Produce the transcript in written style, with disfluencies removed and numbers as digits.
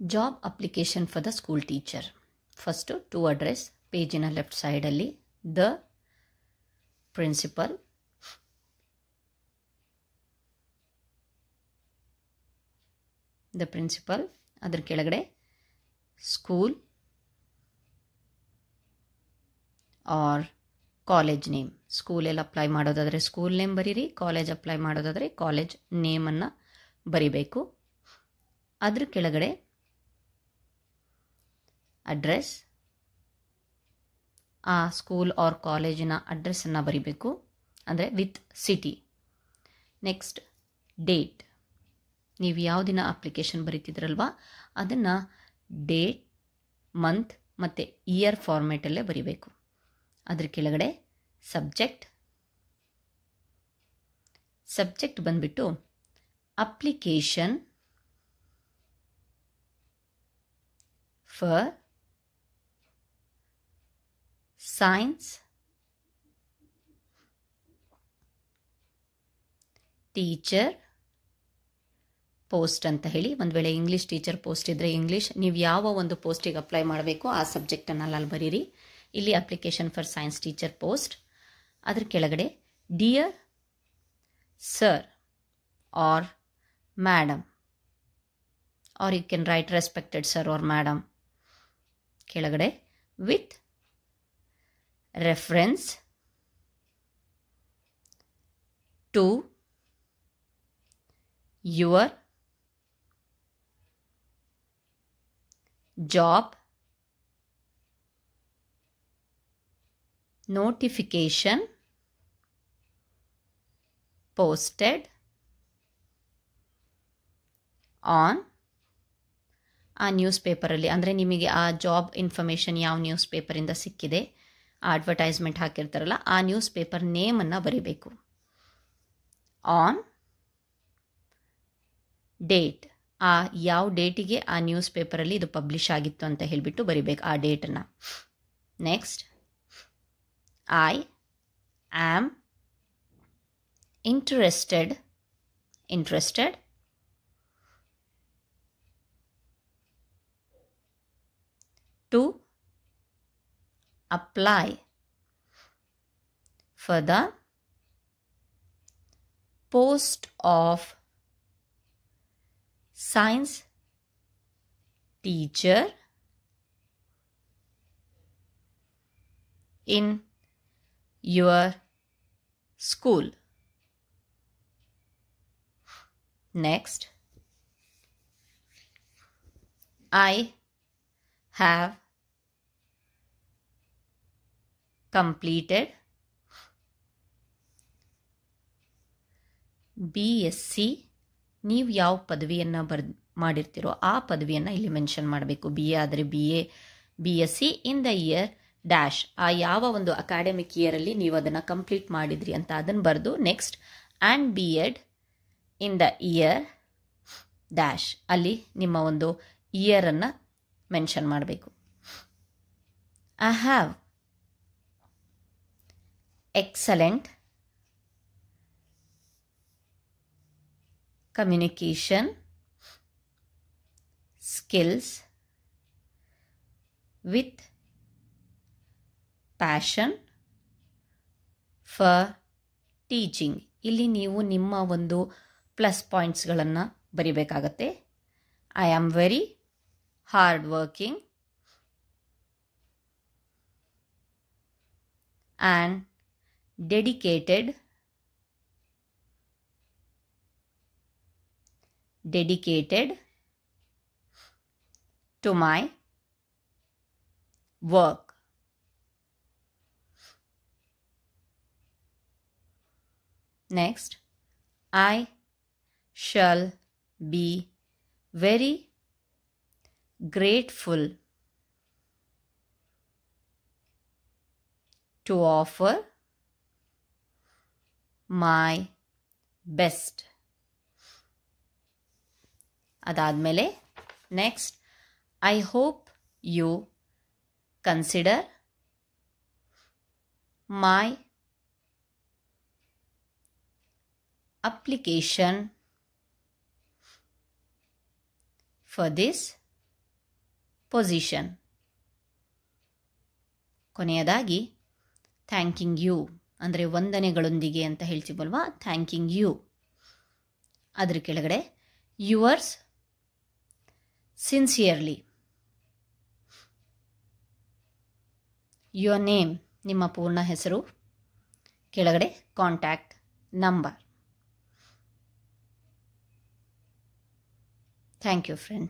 Job application for the school teacher. First to address ಪೇಜಿನ left ಸೈಡಲ್ಲಿ the principal, ಅದರ ಕೆಳಗಡೆ ಸ್ಕೂಲ್ ಆರ್ ಕಾಲೇಜ್ ನೇಮ್. ಸ್ಕೂಲಲ್ಲಿ apply ಮಾಡೋದಾದರೆ ಸ್ಕೂಲ್ ನೇಮ್ ಬರೀರಿ, ಕಾಲೇಜ್ ಅಪ್ಲೈ ಮಾಡೋದಾದರೆ ಕಾಲೇಜ್ ನೇಮನ್ನು ಬರಿಬೇಕು. ಅದ್ರ ಕೆಳಗಡೆ ಅಡ್ರೆಸ್, ಆ ಸ್ಕೂಲ್ ಆರ್ ಕಾಲೇಜಿನ ಅಡ್ರೆಸ್ಸನ್ನು ಬರಿಬೇಕು, ಅಂದರೆ ವಿತ್ ಸಿಟಿ. ನೆಕ್ಸ್ಟ್ ಡೇಟ್, ನೀವು ಯಾವ ದಿನ ಅಪ್ಲಿಕೇಶನ್ ಬರೀತಿದ್ರಲ್ವ ಅದನ್ನು ಡೇಟ್, ಮಂತ್ ಮತ್ತು ಇಯರ್ ಫಾರ್ಮೇಟಲ್ಲೇ ಬರಿಬೇಕು. ಅದ್ರ ಕೆಳಗಡೆ ಸಬ್ಜೆಕ್ಟ್ ಬಂದುಬಿಟ್ಟು application for science teacher post ಅಂತ ಹೇಳಿ. ಒಂದು ವೇಳೆ ಇಂಗ್ಲೀಷ್ ಟೀಚರ್ ಪೋಸ್ಟ್ ಇದ್ದರೆ ಇಂಗ್ಲೀಷ್, ನೀವು ಯಾವ ಒಂದು ಪೋಸ್ಟಿಗೆ ಅಪ್ಲೈ ಮಾಡಬೇಕು ಆ ಸಬ್ಜೆಕ್ಟನ್ನು ಅಲ್ಲಿ ಬರೀರಿ. ಇಲ್ಲಿ application for science teacher post. ಅದ್ರ ಕೆಳಗಡೆ dear sir or madam, or you can write respected sir or madam. ಕೆಳಗಡೆ with reference to your job notification posted on ಆ ನ್ಯೂಸ್ ಪೇಪರಲ್ಲಿ, ಅಂದರೆ ನಿಮಗೆ ಆ ಜಾಬ್ ಇನ್ಫಾರ್ಮೇಷನ್ ಯಾವ ನ್ಯೂಸ್ ಪೇಪರಿಂದ ಸಿಕ್ಕಿದೆ, ಆ ಅಡ್ವರ್ಟೈಸ್ಮೆಂಟ್ ಹಾಕಿರ್ತಾರಲ್ಲ ಆ ನ್ಯೂಸ್ ಪೇಪರ್ ನೇಮನ್ನು ಬರಿಬೇಕು. ಆನ್ ಡೇಟ್, ಆ ಯಾವ ಡೇಟಿಗೆ ಆ ನ್ಯೂಸ್ ಪೇಪರಲ್ಲಿ ಇದು ಪಬ್ಲಿಷ್ ಆಗಿತ್ತು ಅಂತ ಹೇಳಿಬಿಟ್ಟು ಬರಿಬೇಕು ಆ ಡೇಟನ್ನು. Next I am interested to apply for the post of science teacher in your school. Next, I have completed BSc. ನೀವು ಯಾವ ಪದವಿಯನ್ನು ಮಾಡಿರ್ತೀರೋ ಆ ಪದವಿಯನ್ನು ಇಲ್ಲಿ ಮೆನ್ಷನ್ ಮಾಡಬೇಕು. BA ಆದರೆ BA, BSc in the year dash, ಆ ಯಾವ ಒಂದು ಅಕಾಡೆಮಿಕ್ ಇಯರಲ್ಲಿ ನೀವು ಅದನ್ನು ಕಂಪ್ಲೀಟ್ ಮಾಡಿದ್ರಿ ಅಂತ ಅದನ್ನು ಬರೆದು. Next and BEd in the year dash, ಅಲ್ಲಿ ನಿಮ್ಮ ಒಂದು ಇಯರನ್ನು ಮೆನ್ಷನ್ ಮಾಡಬೇಕು. I have excellent communication skills with passion for teaching. ಇಲ್ಲಿ ನೀವು ನಿಮ್ಮ ಒಂದು ಪ್ಲಸ್ ಪಾಯಿಂಟ್ಸ್ಗಳನ್ನು ಬರಿಬೇಕಾಗತ್ತೆ. I am very hard working and dedicated to my work. Next, I shall be very grateful to offer my best. ಅದಾದಮೇಲೆ next, I hope you consider my application for this position. ಕೊನೆಯದಾಗಿ thanking you ಅಂದರೆ ವಂದನೆಗಳೊಂದಿಗೆ ಅಂತ ಹೇಳ್ತೀವಲ್ವಾ, thanking you. ಅದರ ಕೆಳಗಡೆ yours sincerely. Your name ನಿಮ್ಮ ಪೂರ್ಣ ಹೆಸರು, ಕೆಳಗಡೆ contact number. Thank you friends.